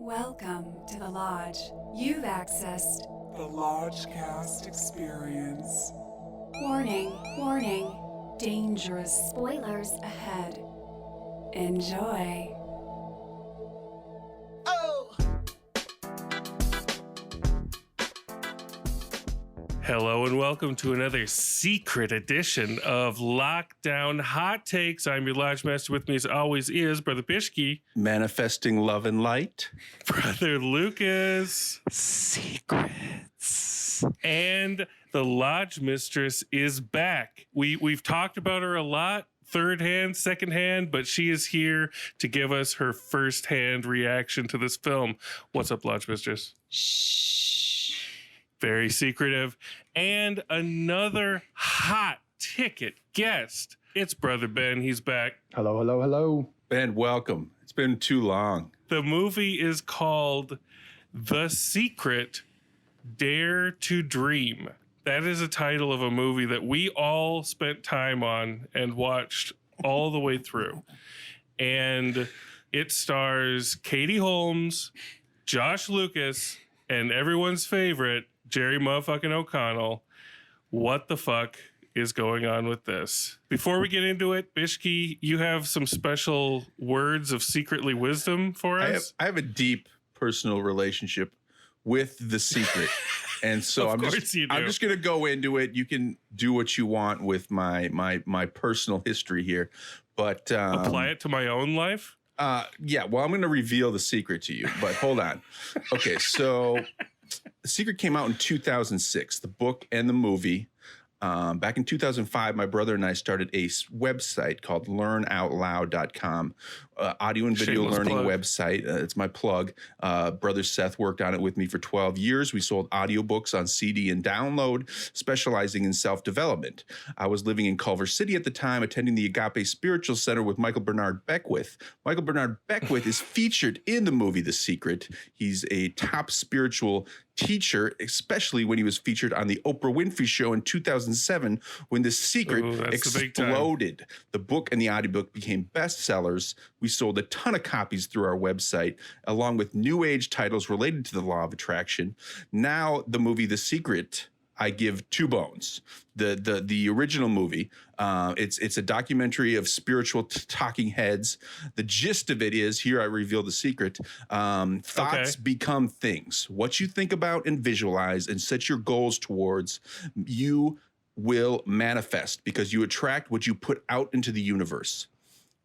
Welcome to the Lodge. You've accessed The Lodgecast Experience. warning, warning, dangerous spoilers ahead. Enjoy. Hello and welcome to another secret edition of Lockdown Hot Takes. I'm your Lodge Master. With me as always is Brother Bishke. Manifesting love and light. Brother Lucas. Secrets. And the Lodge Mistress is back. We've talked about her a lot, third hand, second hand, but she is here to give us her first hand reaction to this film. What's up, Lodge Mistress? Very secretive. And another hot ticket guest. It's Brother Ben. He's back. Hello, hello, hello. Ben, welcome. It's been too long. The movie is called The Secret, Dare to Dream. That is a title of a movie that we all spent time on and watched all the way through. And it stars Katie Holmes, Josh Lucas, and everyone's favorite, Jerry motherfucking O'Connell. What the fuck is going on with this? Before we get into it, Bishke, you have some special words of secretly wisdom for us? I have a deep personal relationship with The Secret. And so I'm just going to go into it. You can do what you want with my personal history here. But apply it to my own life? Yeah, well, I'm going to reveal The Secret to you, but hold on. Okay, so The Secret came out in 2006, the book and the movie. Back in 2005, my brother and I started a website called learnoutloud.com, audio and video Shameless learning plug. website. It's my plug. Brother Seth worked on it with me for 12 years. We sold audiobooks on CD and download, specializing in self-development. I was living in Culver City at the time, attending the Agape Spiritual Center with Michael Bernard Beckwith. Michael Bernard Beckwith is featured in the movie The Secret. He's a top spiritual teacher, especially when he was featured on the Oprah Winfrey Show in 2007 when The Secret exploded. The book and the audiobook became bestsellers. We sold a ton of copies through our website, along with new age titles related to the law of attraction. Now, the movie The Secret, I give 2 bones. The original movie, it's a documentary of spiritual talking heads. The gist of it is, here I reveal the secret, thoughts become things. What you think about and visualize and set your goals towards, you will manifest because you attract what you put out into the universe.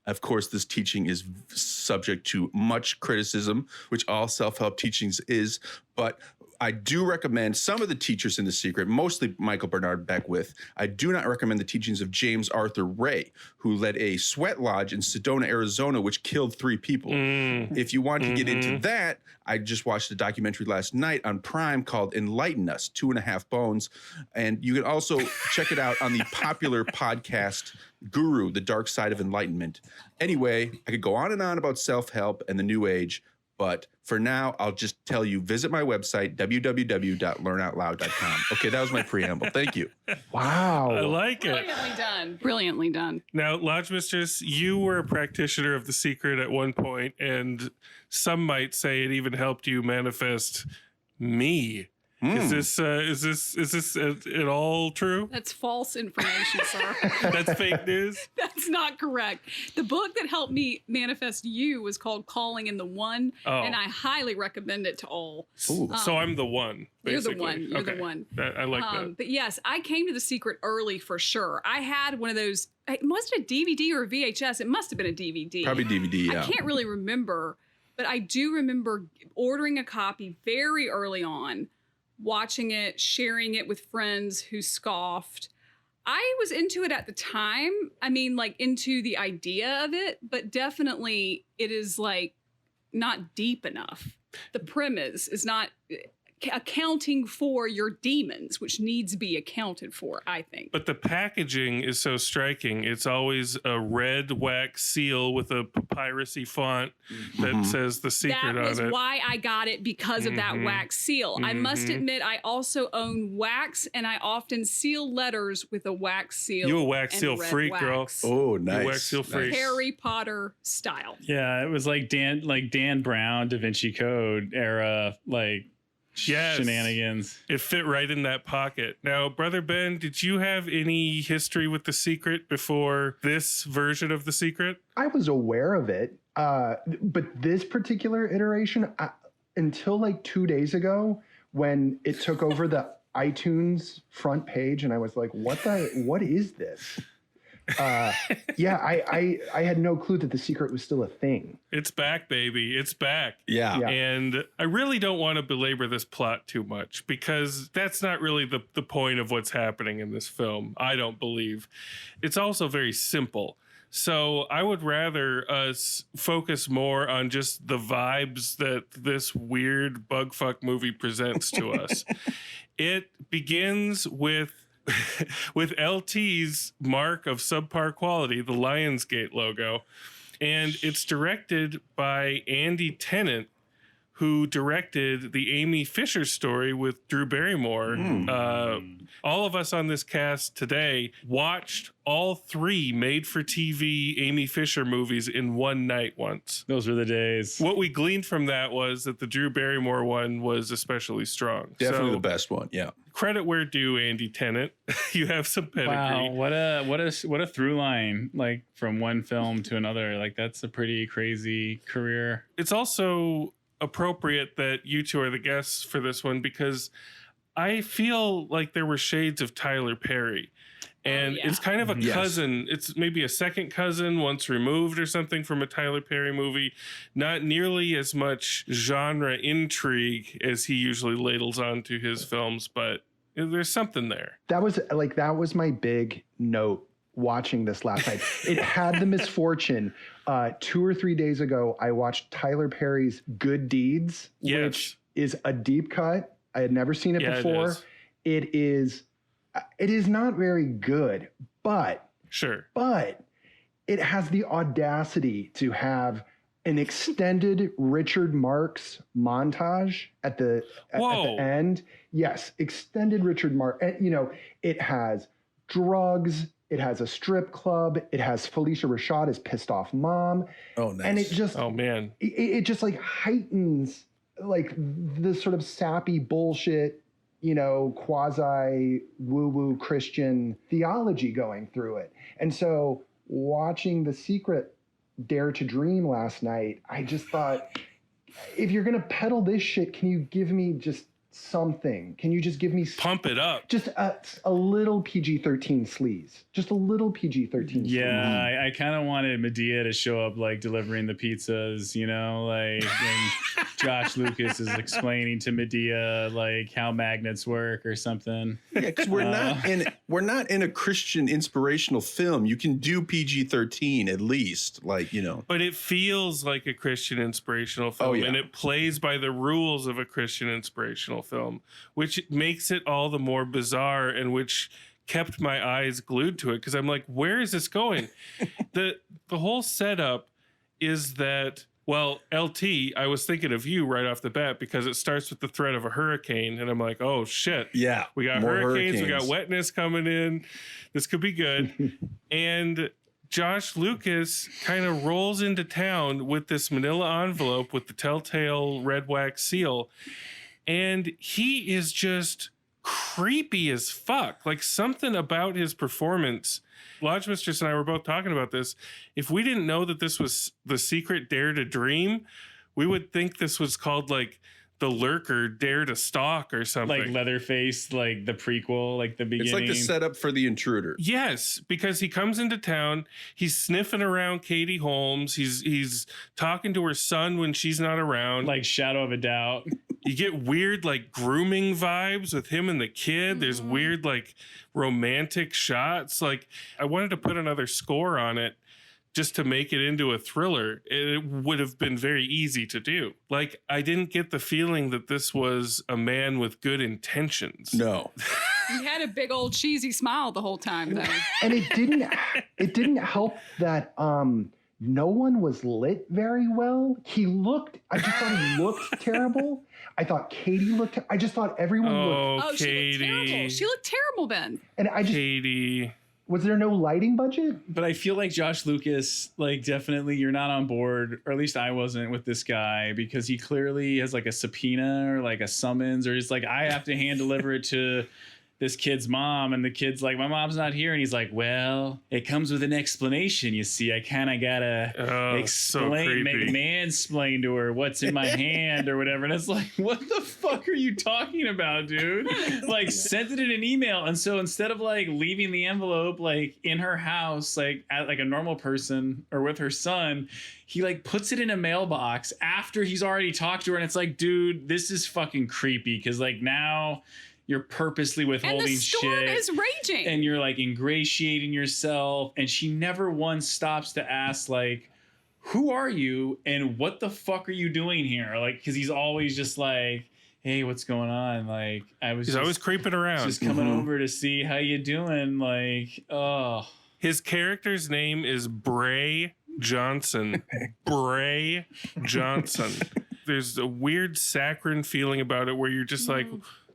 Of course, this teaching is subject to much criticism, which all self-help teachings is, but I do recommend some of the teachers in The Secret, mostly Michael Bernard Beckwith. I do not recommend the teachings of James Arthur Ray, who led a sweat lodge in Sedona, Arizona, which killed 3 people. If you want to get into that, I just watched a documentary last night on Prime called Enlighten Us, 2.5 Bones. And you can also check it out on the popular podcast Guru, The Dark Side of Enlightenment. Anyway, I could go on and on about self-help and the new age, but for now, I'll just tell you, visit my website, www.learnoutloud.com. Okay, that was my preamble. Thank you. Wow. I like it. Brilliantly done. Brilliantly done. Now, Lodge Mistress, you were a practitioner of The Secret at one point, and some might say it even helped you manifest me. Is this at all true? That's false information, sir. That's fake news? That's not correct. The book that helped me manifest you was called Calling in the One, and I highly recommend it to all. Ooh. So I'm the one, basically. You're the one. I like that. But yes, I came to The Secret early for sure. I had one of those, was it a DVD or a VHS? It must have been a DVD. Probably DVD, yeah. I can't really remember, but I do remember ordering a copy very early on, watching it, sharing it with friends who scoffed. I was into it at the time. I mean, like into the idea of it, but definitely it is like not deep enough. The premise is not accounting for your demons, which needs to be accounted for, I think. But the packaging is so striking. It's always a red wax seal with a papyrusy font that says The Secret on it. That was why I got it, because of that wax seal. I must admit, I also own wax, and I often seal letters with a wax seal. You a wax and seal red freak, girl. wax. Oh, You nice. wax seal freak. Harry Potter style. Yeah, it was like Dan Brown, Da Vinci Code era, like Yes. shenanigans. It fit right in that pocket. Now, Brother Ben, did you have any history with The Secret before this version of The Secret? I was aware of it, but this particular iteration, until like 2 days ago, when it took over the iTunes front page, and I was like, what is this? I had no clue that The Secret was still a thing. It's back, baby. It's back. Yeah. Yeah. And I really don't want to belabor this plot too much, because that's not really the point of what's happening in this film, I don't believe. It's also very simple. So I would rather us focus more on just the vibes that this weird bugfuck movie presents to us. It begins with LT's mark of subpar quality, the Lionsgate logo. And it's directed by Andy Tennant, who directed the Amy Fisher story with Drew Barrymore. All of us on this cast today watched all 3 made-for-TV Amy Fisher movies in one night once. Those were the days. What we gleaned from that was that the Drew Barrymore one was especially strong. Definitely So, the best one. Yeah. credit where due, Andy Tennant. You have some pedigree. Wow, what a through line, like from one film to another. Like that's a pretty crazy career. It's also appropriate that you two are the guests for this one, because I feel like there were shades of Tyler Perry. And yeah. it's kind of a Yes. cousin. It's maybe a second cousin once removed or something from a Tyler Perry movie. Not nearly as much genre intrigue as he usually ladles onto his films, but there's something there. That was my big note watching this last night. It had the misfortune. 2 or 3 days ago, I watched Tyler Perry's Good Deeds, Yes. which is a deep cut. I had never seen it Yeah, it before. is. It is not very good, but Sure. it has the audacity to have an extended Richard Marx montage at the end. Yes, extended Richard Marx. And, it has drugs. It has a strip club. It has Felicia Rashad as pissed off mom. Oh, nice. And it just, Oh, man. it just like heightens like the sort of sappy bullshit, quasi woo-woo Christian theology going through it. And so watching The Secret Dare to Dream last night, I just thought, if you're going to peddle this shit, can you give me just something? Can you just give me Pump it up. just a little PG-13 sleaze? Just a little PG-13 sleaze. Yeah, I kind of wanted Medea to show up like delivering the pizzas, like when Josh Lucas is explaining to Medea like how magnets work or something. Yeah, because we're not in a Christian inspirational film. You can do PG-13 at least, But it feels like a Christian inspirational film, Oh, yeah. and it plays by the rules of a Christian inspirational film, which makes it all the more bizarre, and which kept my eyes glued to it, because I'm like, where is this going? The whole setup is that, well, LT, I was thinking of you right off the bat, because it starts with the threat of a hurricane, and I'm like, oh shit. Yeah, We got more hurricanes, we got hurricanes. wetness coming in. This could be good. And Josh Lucas kind of rolls into town with this manila envelope with the telltale red wax seal. And he is just creepy as fuck. Like, something about his performance. Lodge Mistress and I were both talking about this. If we didn't know that this was The Secret Dare to Dream, we would think this was called like The Lurker Dare to Stalk or something. Like Leatherface, like the prequel, like the beginning. It's like the setup for The Intruder. Yes, because he comes into town, he's sniffing around Katie Holmes, he's talking to her son when she's not around. like Shadow of a Doubt. You get weird like grooming vibes with him and the kid. There's weird like romantic shots. Like, I wanted to put another score on it just to make it into a thriller, it would have been very easy to do. Like, I didn't get the feeling that this was a man with good intentions. No. He had a big old cheesy smile the whole time, though. And it didn't help that no one was lit very well. I just thought he looked terrible. I thought Katie I just thought everyone looked. Oh, Katie. she looked terrible. She looked terrible, Ben. And Katie. Was there no lighting budget? But I feel like Josh Lucas, like, definitely you're not on board, or at least I wasn't, with this guy, because he clearly has like a subpoena or like a summons, or he's like, I have to hand deliver it to this kid's mom, and the kid's like, my mom's not here, and he's like, well, it comes with an explanation, you see. I kind of gotta explain, mansplain to her what's in my hand or whatever. And it's like, what the fuck are you talking about, dude? Like, sent it in an email. And so instead of like leaving the envelope like in her house, like at like a normal person or with her son, he like puts it in a mailbox after he's already talked to her. And it's like, dude, this is fucking creepy, because like now you're purposely withholding And the storm shit. is raging. And you're like ingratiating yourself. And she never once stops to ask, like, who are you and what the fuck are you doing here? Like, because he's always just like, hey, what's going on? Like, He's always creeping around. Just coming over to see how you doing. Like, oh. His character's name is Bray Johnson. Bray Johnson. There's a weird saccharine feeling about it where you're just like,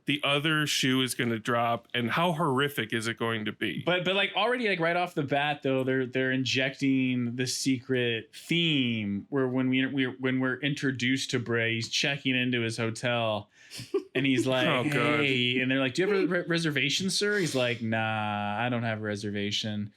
the other shoe is going to drop, and how horrific is it going to be? But like already, like right off the bat though, they're injecting the secret theme where when we're introduced to Bray, he's checking into his hotel, and he's like, Oh, God. hey, and they're like, do you have a reservation, sir? He's like, nah, I don't have a reservation.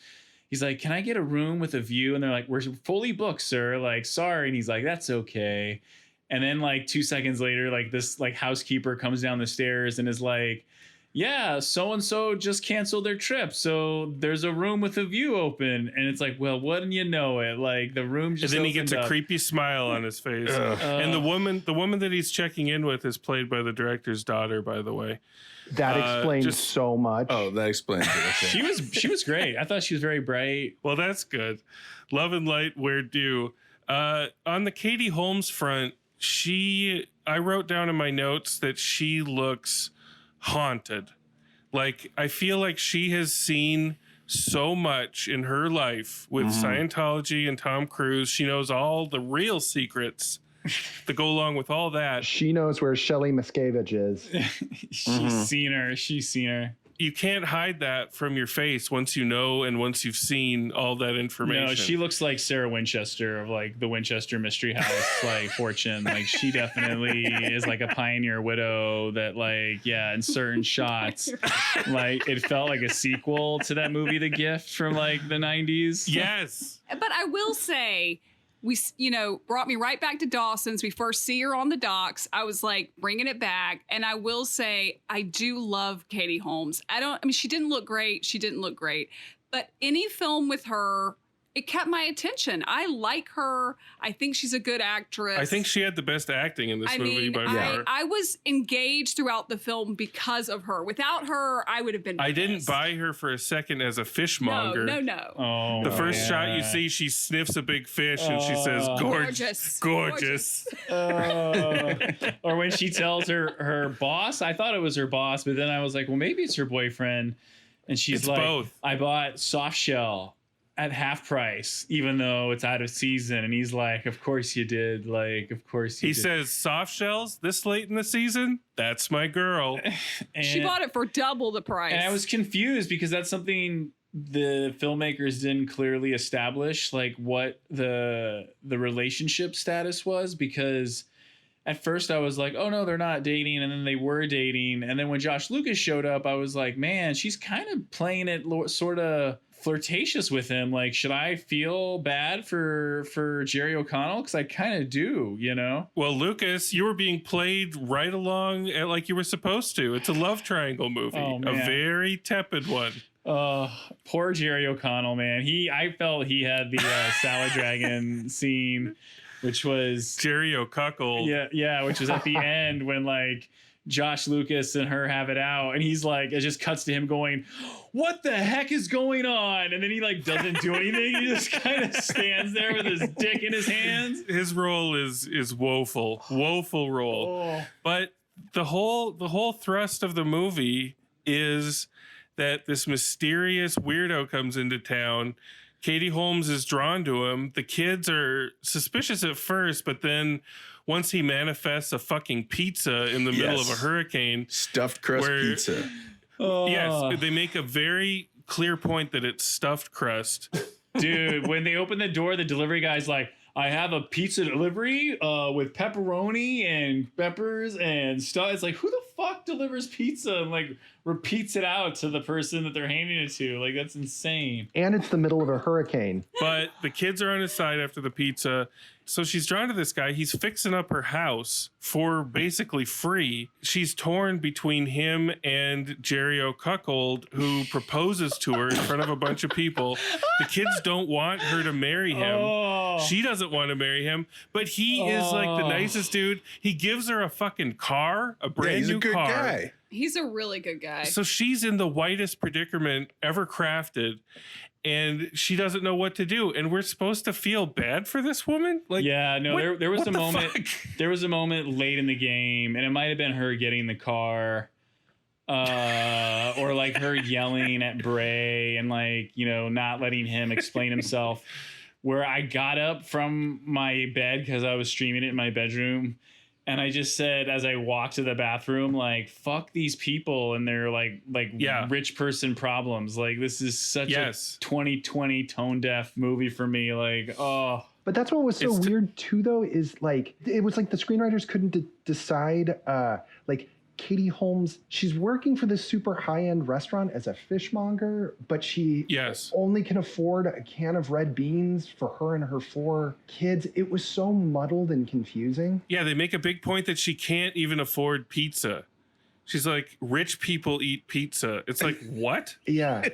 He's like, can I get a room with a view? And they're like, we're fully booked, sir. Like, sorry. And he's like, that's okay. And then like 2 seconds later, like this like housekeeper comes down the stairs and is like, yeah, so-and-so just canceled their trip, so there's a room with a view open. And it's like, well, wouldn't you know it? Like the room just And then he gets opened a up. creepy smile on his face. And the woman that he's checking in with is played by the director's daughter, by the way. That explains so much. Oh, that explains it. Okay. She was great. I thought she was very bright. Well, that's good. Love and light, where due. On the Katie Holmes front, I wrote down in my notes that she looks haunted. Like, I feel like she has seen so much in her life with Scientology and Tom Cruise. She knows all the real secrets that go along with all that. She knows where Shelley Miscavige is. She's seen her. You can't hide that from your face once you know and once you've seen all that information. No, she looks like Sarah Winchester of like the Winchester Mystery House, like fortune. Like she definitely is like a pioneer widow that like, yeah, in certain shots, like it felt like a sequel to that movie, The Gift from like the 90s. Yes. But I will say, brought me right back to Dawson's. We first see her on the docks. I was like bringing it back. And I will say, I do love Katie Holmes. She didn't look great. But any film with her, it kept my attention. I like her. I think she's a good actress. I think she had the best acting in this movie by far. I was engaged throughout the film because of her. Without her, I would have been I didn't pissed. buy her for a second as a fishmonger. No. Oh, The first shot you see, she sniffs a big fish and she says, gorgeous. Or when she tells her boss, I thought it was her boss, but then I was like, well, maybe it's her boyfriend. And she's It's like, both. I bought soft shell at half price, even though it's out of season. And he's like, of course you did. Like, of course you He did. says, soft shells this late in the season? That's my girl. And, She bought it for double the price. and I was confused because that's something the filmmakers didn't clearly establish, like what the relationship status was, because at first I was like, oh no, they're not dating. And then they were dating. And then when Josh Lucas showed up, I was like, man, she's kind of playing it sort of flirtatious with him. Like, should I feel bad for Jerry O'Connell? Because I kind of do, you know? Well, Lucas, you were being played right along like you were supposed to. It's a love triangle movie. Oh, a man. very tepid one. Poor Jerry O'Connell, man. I felt he had the salad dragon scene, which was Jerry O'Cuckold. yeah, which was at the end when like Josh Lucas and her have it out, and he's like, it just cuts to him going, what the heck is going on? And then he like doesn't do anything. He just kind of stands there with his dick in his hands. His role is woeful role. Oh. But the whole thrust of the movie is that this mysterious weirdo comes into town. Katie Holmes is drawn to him. The kids are suspicious at first, but then once he manifests a fucking pizza in the middle of a hurricane, Stuffed crust pizza. yes, they make a very clear point that it's stuffed crust. Dude, when they open the door, the delivery guy's like, I have a pizza delivery with pepperoni and peppers and stuff. It's like, who the fuck delivers pizza and like repeats it out to the person that they're handing it to? Like, that's insane. And it's the middle of a hurricane. But the kids are on his side after the pizza. So she's drawn to this guy. He's fixing up her house for basically free. She's torn between him and Jerry O'Cuckold, who proposes to her in front of a bunch of people. The kids don't want her to marry him. Oh. She doesn't want to marry him, but he is like the nicest dude. He gives her a fucking car, a brand He's new a good car. guy. He's a really good guy. So she's in the whitest predicament ever crafted, and she doesn't know what to do. And we're supposed to feel bad for this woman? Like, Yeah, no, what- there was what a the moment. fuck? There was a moment late in the game, and it might have been her getting the car, or like her yelling at Bray and like, you know, not letting him explain himself. Where I got up from my bed because I was streaming it in my bedroom, and I just said as I walked to the bathroom, like, fuck these people and their like rich person problems. Like, this is such a 2020 tone deaf movie for me. Like, oh. But that's what was so weird too, though, is like, it was like the screenwriters couldn't decide, like, Katie Holmes, she's working for this super high-end restaurant as a fishmonger, but she only can afford a can of red beans for her and her 4 kids. It was so muddled and confusing. Yeah, they make a big point that she can't even afford pizza. She's like, rich people eat pizza. It's like, what? Yeah.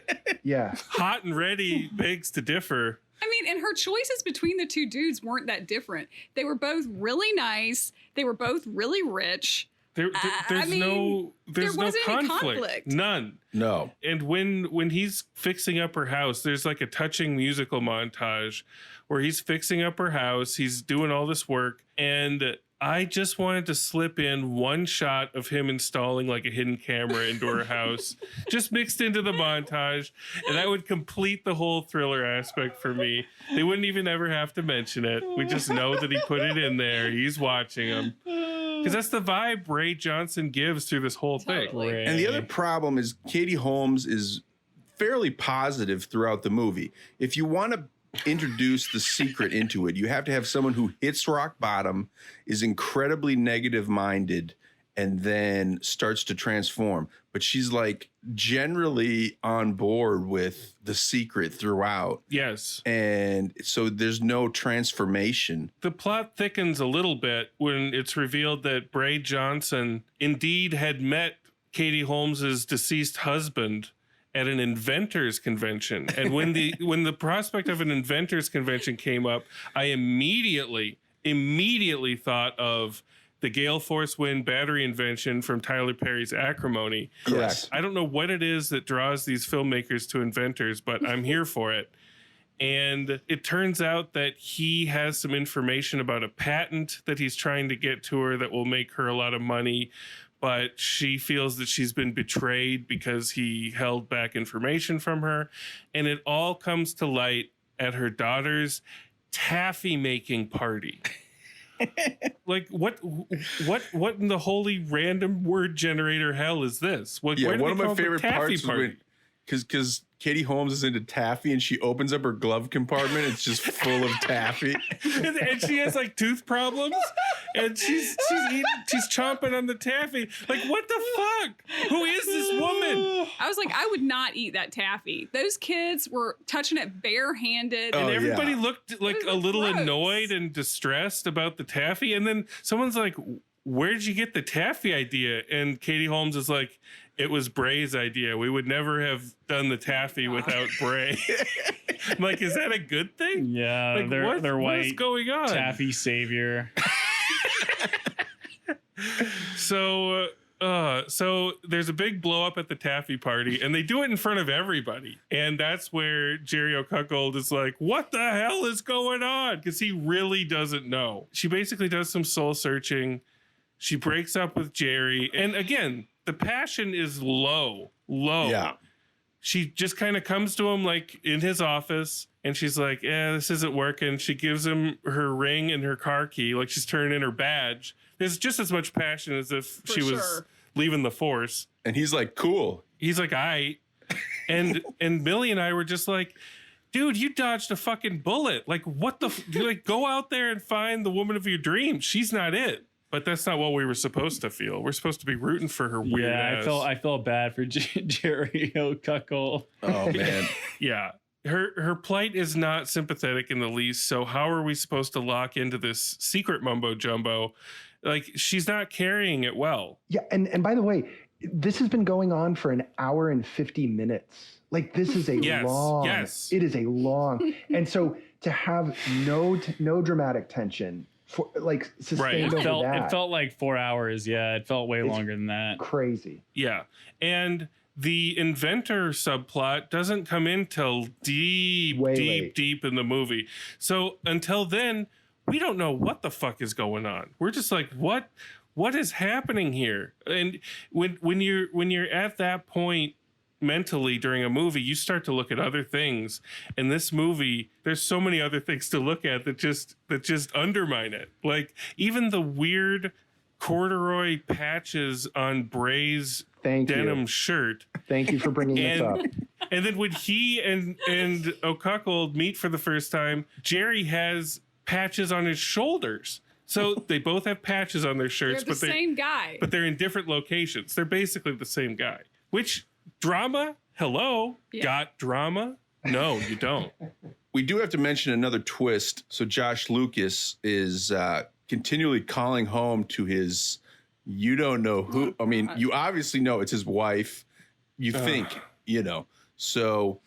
Hot and ready begs to differ. I mean, and her choices between the two dudes weren't that different. They were both really nice. They were both really rich. There's no wasn't any conflict. None. No. And when he's fixing up her house, there's like a touching musical montage where he's fixing up her house. He's doing all this work, and I just wanted to slip in one shot of him installing like a hidden camera into her house, just mixed into the montage, and that would complete the whole thriller aspect for me. They wouldn't even ever have to mention it. We just know that he put it in there. He's watching them. Because that's the vibe Ray Johnson gives through this whole thing. Totally. And the other problem is Katie Holmes is fairly positive throughout the movie. If you want to introduce the secret into it, you have to have someone who hits rock bottom, is incredibly negative minded, and then starts to transform. But she's like generally on board with the secret throughout. Yes. And so there's no transformation. The plot thickens a little bit when it's revealed that Bray Johnson indeed had met Katie Holmes's deceased husband at an inventors convention. And when the prospect of an inventors convention came up, I immediately thought of the Gale Force Wind battery invention from Tyler Perry's Acrimony. Correct. I don't know what it is that draws these filmmakers to inventors, but I'm here for it. And it turns out that he has some information about a patent that he's trying to get to her that will make her a lot of money. But she feels that she's been betrayed because he held back information from her. And it all comes to light at her daughter's taffy making party. Like, what in the holy random word generator hell is this? One of my favorite parts was because Katie Holmes is into taffy and she opens up her glove compartment. It's just full of taffy. and she has like tooth problems, and she's chomping on the taffy. Like, what the fuck? Who is this woman? I was like, I would not eat that taffy. Those kids were touching it barehanded. And Oh, everybody yeah. looked like It a was little gross. annoyed and distressed about the taffy. And then someone's like, where'd you get the taffy idea? And Katie Holmes is like, it was Bray's idea. We would never have done the taffy without Bray. I'm like, is that a good thing? Yeah, Like, they're what white is going on? taffy savior. So So there's a big blow up at the taffy party, and they do it in front of everybody. And that's where Jerry O'Cuckold is like, what the hell is going on? Because he really doesn't know. She basically does some soul searching. She breaks up with Jerry. And again, the passion is low. Yeah. She just kind of comes to him like in his office, and she's like, this isn't working. She gives him her ring and her car key, like she's turning in her badge. There's just as much passion as if she was leaving the force. And he's like, cool. He's like, and Millie and I were just like, dude, you dodged a fucking bullet. Like, what the like, go out there and find the woman of your dreams. She's not it. But that's not what we were supposed to feel. We're supposed to be rooting for her weird ass. I felt bad for Jerry O'Cuckold. Oh man. Yeah. Her plight is not sympathetic in the least. So how are we supposed to lock into this secret mumbo jumbo? Like, she's not carrying it well. Yeah, and by the way, this has been going on for an hour and 50 minutes. Like, this is a long. Yes. It is a long. And so to have no dramatic tension for like sustained over that. It felt like 4 hours. Yeah, it felt way longer than that. Crazy. Yeah. And the inventor subplot doesn't come in till deep in the movie. So until then, we don't know what the fuck is going on. We're just like, what is happening here? And when you're at that point mentally during a movie, you start to look at other things. And this movie, there's so many other things to look at that just undermine it. Like even the weird corduroy patches on Bray's denim shirt. Thank you for bringing this up. And then when he and O'Cuckold meet for the first time, Jerry has patches on his shoulders. So they both have patches on their shirts. They're the same guy. But they're in different locations. They're basically the same guy. Which, drama? Hello? Yeah. Got drama? No, you don't. We do have to mention another twist. So Josh Lucas is continually calling home to his, you don't know who. I mean, you obviously know it's his wife. You think, you know. So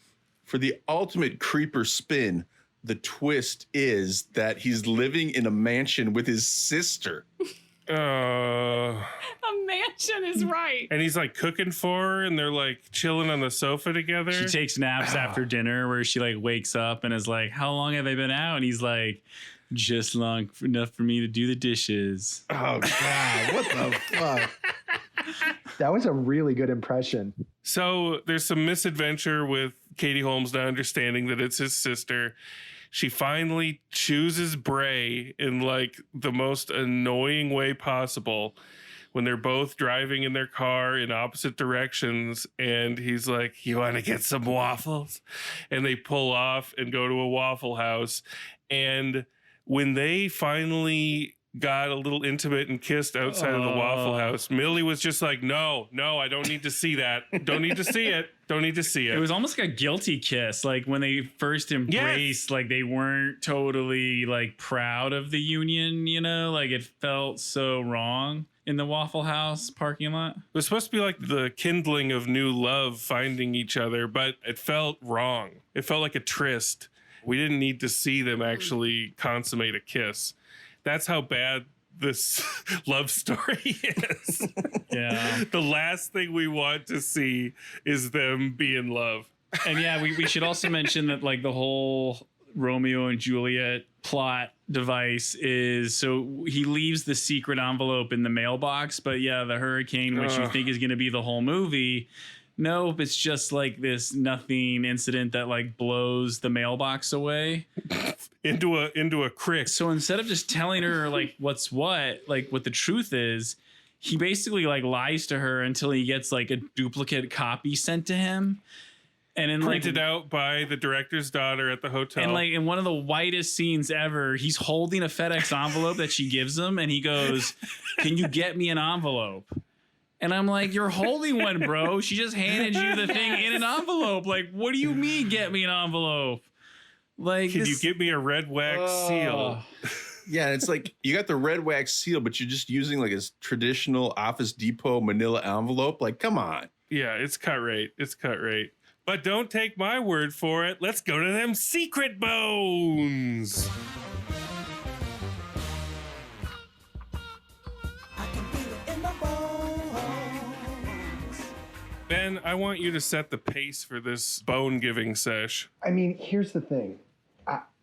for the ultimate creeper spin, the twist is that he's living in a mansion with his sister. A mansion is right. And he's like cooking for her, and they're like chilling on the sofa together. She takes naps after dinner where she like wakes up and is like, how long have they been out? And he's like, just long enough for me to do the dishes. Oh God, what the fuck? That was a really good impression. So there's some misadventure with Katie Holmes not understanding that it's his sister. She finally chooses Bray in like the most annoying way possible when they're both driving in their car in opposite directions. And he's like, you want to get some waffles? And they pull off and go to a Waffle House. And when they finally got a little intimate and kissed outside of the Waffle House, Millie was just like, no, I don't need to see that. Don't need to see it. Don't need to see it. It was almost like a guilty kiss. Like when they first embraced, like they weren't totally like proud of the union, you know, like it felt so wrong in the Waffle House parking lot. It was supposed to be like the kindling of new love, finding each other, but it felt wrong. It felt like a tryst. We didn't need to see them actually consummate a kiss. That's how bad this love story is. Yeah. The last thing we want to see is them be in love. And yeah, we should also mention that like the whole Romeo and Juliet plot device is, so he leaves the secret envelope in the mailbox, but yeah, the hurricane, which you think is going to be the whole movie, nope, it's just like this nothing incident that like blows the mailbox away into a crick. So instead of just telling her like what the truth is, he basically like lies to her until he gets like a duplicate copy sent to him. And then printed out by the director's daughter at the hotel. And like in one of the whitest scenes ever, he's holding a FedEx envelope that she gives him, and he goes, "Can you get me an envelope?" And I'm like, "You're holding one, bro. She just handed you the thing in an envelope. Like, what do you mean, get me an envelope? Like, can you get me a red wax seal?" Yeah, it's like you got the red wax seal, but you're just using like a traditional Office Depot manila envelope. Like, come on. Yeah, it's cut rate. It's cut rate. But don't take my word for it. Let's go to them secret bones. I can feel it in my bones. Ben, I want you to set the pace for this bone giving sesh. I mean, here's the thing.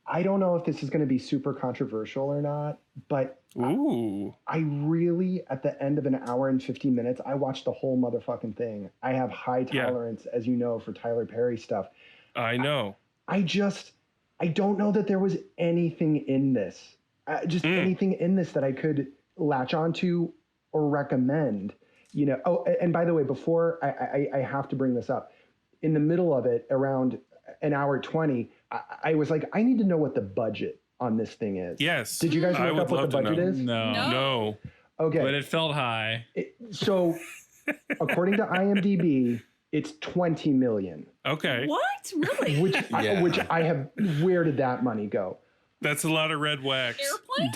I don't know if this is going to be super controversial or not, but Ooh. I really, at the end of an hour and 15 minutes, I watched the whole motherfucking thing. I have high tolerance, as you know, for Tyler Perry stuff. I know. I don't know that there was anything in this, anything in this that I could latch onto or recommend. You know. Oh, and by the way, before I have to bring this up, in the middle of it, around an hour 20, I was like, I need to know what the budget on this thing is. Yes. Did you guys I look would up what the love to budget know. is? No. Okay. But it felt high. So, according to IMDb, it's 20 million. Okay. What? Really? Which I have. Where did that money go? That's a lot of red wax. Airplane?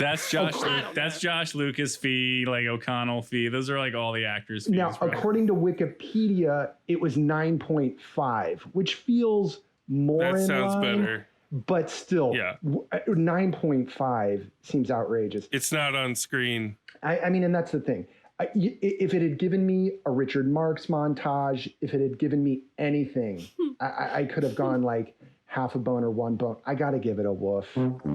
That's Josh Lucas fee, like O'Connell fee. Those are like all the actors' fees. Now, bro. according to Wikipedia, it was 9.5, which feels more That in sounds line, better. but still, Yeah. 9.5 seems outrageous. It's not on screen. I mean, and that's the thing. If it had given me a Richard Marx montage, if it had given me anything, I could have gone like half a bone or one bone. I got to give it a woof.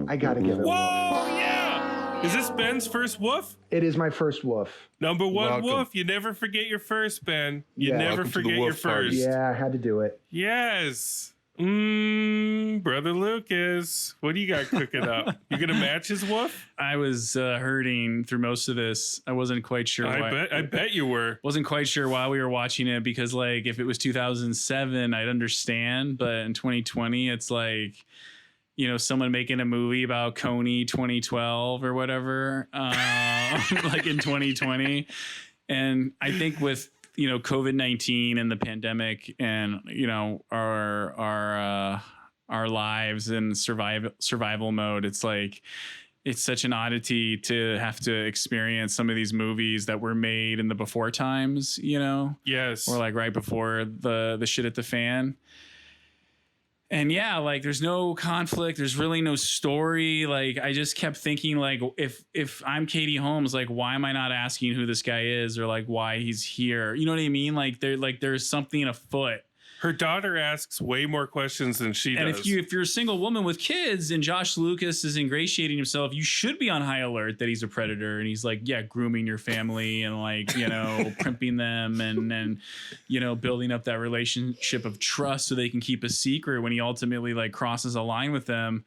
I got to give it a woof. Whoa, yeah. Is this Ben's first woof? It is my first woof. Number one Welcome. woof. You never forget your first, Ben. You Yeah. never Welcome to the forget your woof party. first. Yeah, I had to do it. Yes. Brother Lucas, what do you got cooking up? You gonna match his woof? I was hurting through most of this. I wasn't quite sure. I bet you were. Wasn't quite sure why we were watching it because, like, if it was 2007, I'd understand. But in 2020, it's like, you know, someone making a movie about Coney 2012 or whatever, like in 2020. And I think with, you know, COVID-19 and the pandemic and, you know, our lives in survival mode, it's like, it's such an oddity to have to experience some of these movies that were made in the before times, you know, Yes. or like right before the shit at the fan. And yeah, like there's no conflict. There's really no story. Like I just kept thinking, like, if I'm Katie Holmes, like, why am I not asking who this guy is or like why he's here? You know what I mean? Like there's something afoot. Her daughter asks way more questions than she And does. if you're a single woman with kids and Josh Lucas is ingratiating himself, you should be on high alert that he's a predator and he's like, yeah, grooming your family and like, you know, primping them and you know, building up that relationship of trust so they can keep a secret when he ultimately like crosses a line with them.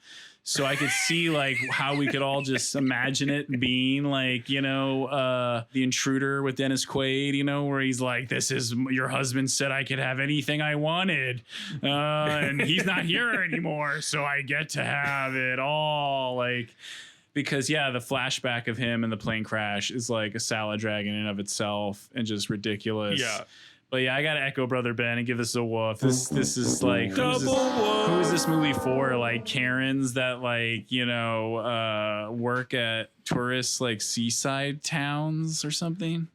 So I could see like how we could all just imagine it being like, you know, The Intruder with Dennis Quaid, you know, where he's like, this is your husband said I could have anything I wanted. And he's not here anymore. So I get to have it all. Like, because, yeah, the flashback of him and the plane crash is like a salad drag in and of itself and just ridiculous. Yeah. But yeah, I gotta echo Brother Ben and give this a woof. This is like Double woof. who is this movie for? Like Karens that like, you know, work at tourist like seaside towns or something.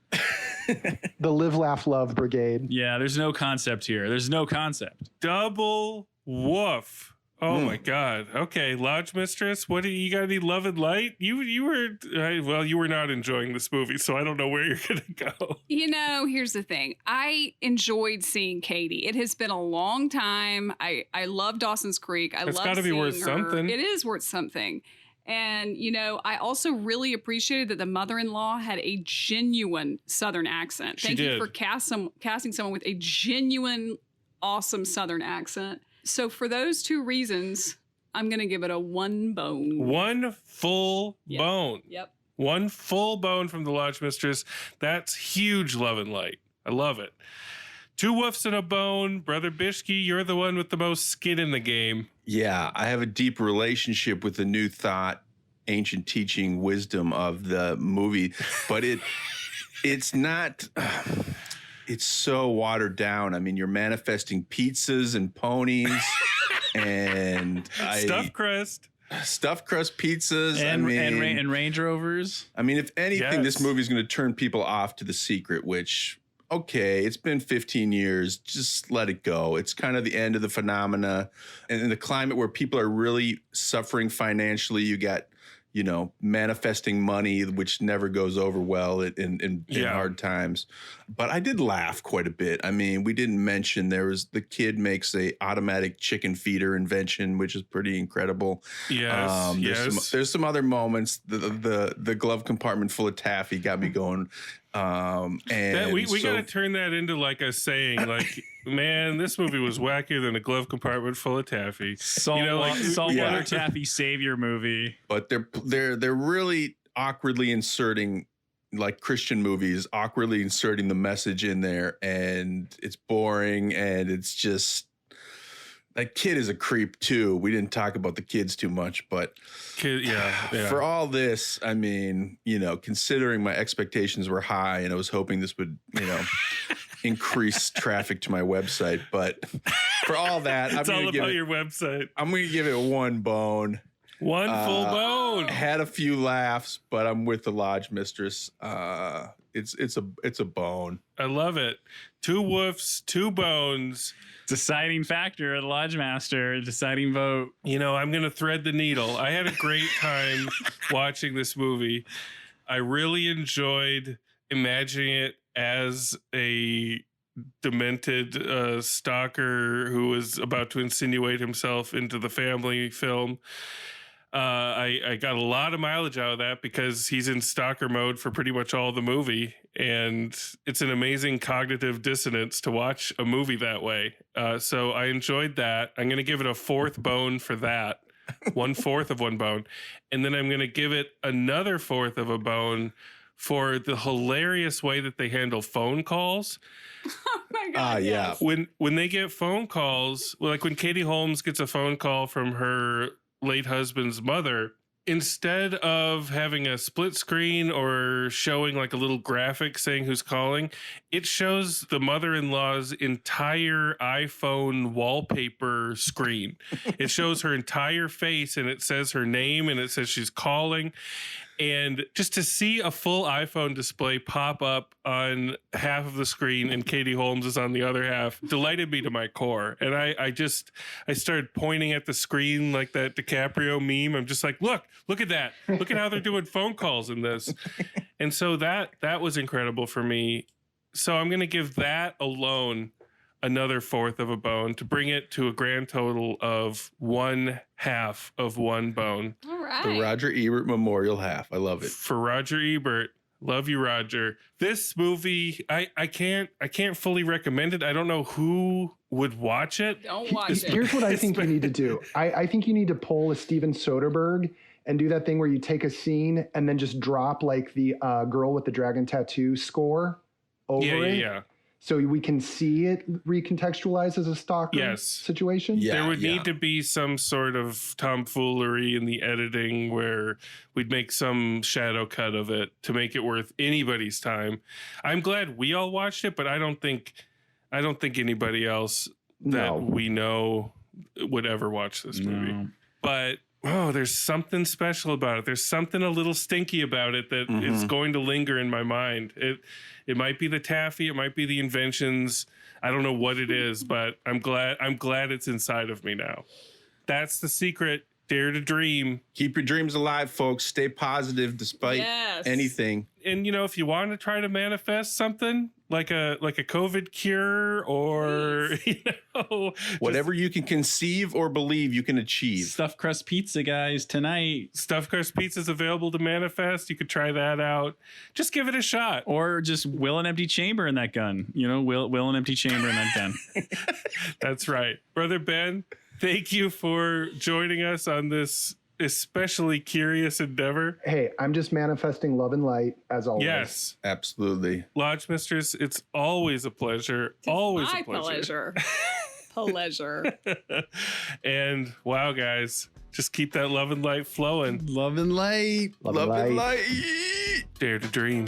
The Live, Laugh, Love Brigade. Yeah, there's no concept here. There's no concept. Double woof. Oh my God. Okay, Lodge Mistress, what do you got? Any love and light? You were not enjoying this movie, so I don't know where you're gonna go. You know, here's the thing. I enjoyed seeing Katie. It has been a long time. I love Dawson's Creek. It's love gotta be seeing worth her. something. It is worth something. And, you know, I also really appreciated that the mother-in-law had a genuine Southern accent. She Thank you did. for casting someone with a genuine, awesome Southern accent. So for those two reasons, I'm going to give it a one bone. One full Yep. bone. Yep. One full bone from the Lodge Mistress. That's huge love and light. I love it. Two woofs and a bone. Brother Bishke, you're the one with the most skin in the game. Yeah, I have a deep relationship with the new thought, ancient teaching, wisdom of the movie, but it's not. It's so watered down. I mean, you're manifesting pizzas and ponies and Stuffed crust. stuffed crust pizzas. And, I mean, and Range Rovers. I mean, if anything, this Yes. movie is going to turn people off to The Secret, which, okay, it's been 15 years. Just let it go. It's kind of the end of the phenomena. And in the climate where people are really suffering financially, you got manifesting money, which never goes over well in hard times. But I did laugh quite a bit. I mean, we didn't mention the kid makes a automatic chicken feeder invention, which is pretty incredible. Yes, there's some other moments. The glove compartment full of taffy got me going. And we got to turn that into like a saying, like, man, this movie was wackier than a glove compartment full of taffy. Saltwater taffy savior movie. But they're really awkwardly inserting, like Christian movies, awkwardly inserting the message in there, and it's boring, and it's just. That kid is a creep too. We didn't talk about the kids too much, but for all this, I mean, considering my expectations were high and I was hoping this would, increase traffic to my website. But for all that, it's all about your website. I'm going to give it 1 bone. One full bone. Had a few laughs, but I'm with the Lodge Mistress. It's a bone. I love it. 2 woofs, 2 bones. Deciding factor of the Lodge Master, deciding vote. I'm going to thread the needle. I had a great time watching this movie. I really enjoyed imagining it as a demented stalker who was about to insinuate himself into the family film. I got a lot of mileage out of that because he's in stalker mode for pretty much all the movie. And it's an amazing cognitive dissonance to watch a movie that way. So I enjoyed that. I'm going to give it a 4th bone for that. 1/4 of 1 bone. And then I'm going to give it another 4th of a bone for the hilarious way that they handle phone calls. Oh my God. Yeah. When they get phone calls, like when Katie Holmes gets a phone call from her late husband's mother, instead of having a split screen or showing like a little graphic saying who's calling, it shows the mother-in-law's entire iPhone wallpaper screen. It shows her entire face and it says her name and it says she's calling. And just to see a full iPhone display pop up on half of the screen and Katie Holmes is on the other half delighted me to my core. And I started pointing at the screen like that DiCaprio meme. I'm just like, look at that. Look at how they're doing phone calls in this. And so that was incredible for me. So I'm going to give that alone another 4th of a bone to bring it to a grand total of 1/2 of 1 bone. All right. The Roger Ebert Memorial half. I love it. For Roger Ebert. Love you, Roger. This movie, I can't fully recommend it. I don't know who would watch it. Don't watch it. Here's what I think you need to do. I think you need to pull a Steven Soderbergh and do that thing where you take a scene and then just drop like the Girl with the Dragon Tattoo score over it. Yeah. So we can see it recontextualized as a stalker situation? Yeah, there would need to be some sort of tomfoolery in the editing where we'd make some shadow cut of it to make it worth anybody's time. I'm glad we all watched it, but I don't think anybody else that we know would ever watch this movie. But there's something special about it. There's something a little stinky about it that is going to linger in my mind. It might be the taffy, it might be the inventions. I don't know what it is, but I'm glad it's inside of me now. That's the secret. Dare to dream. Keep your dreams alive, folks. Stay positive despite anything. And if you want to try to manifest something like a COVID cure or whatever you can conceive or believe you can achieve. Stuffed crust pizza, guys, tonight. Stuffed crust pizza is available to manifest. You could try that out. Just give it a shot. Or just will an empty chamber in that gun. Will an empty chamber in that gun. That's right. Brother Ben, thank you for joining us on this especially curious endeavor. Hey, I'm just manifesting love and light as always. Yes, absolutely. Lodge Mistress, it's always a pleasure. Always a pleasure. Pleasure. And wow, guys, just keep that love and light flowing. Love and light. Love and light. Dare to dream.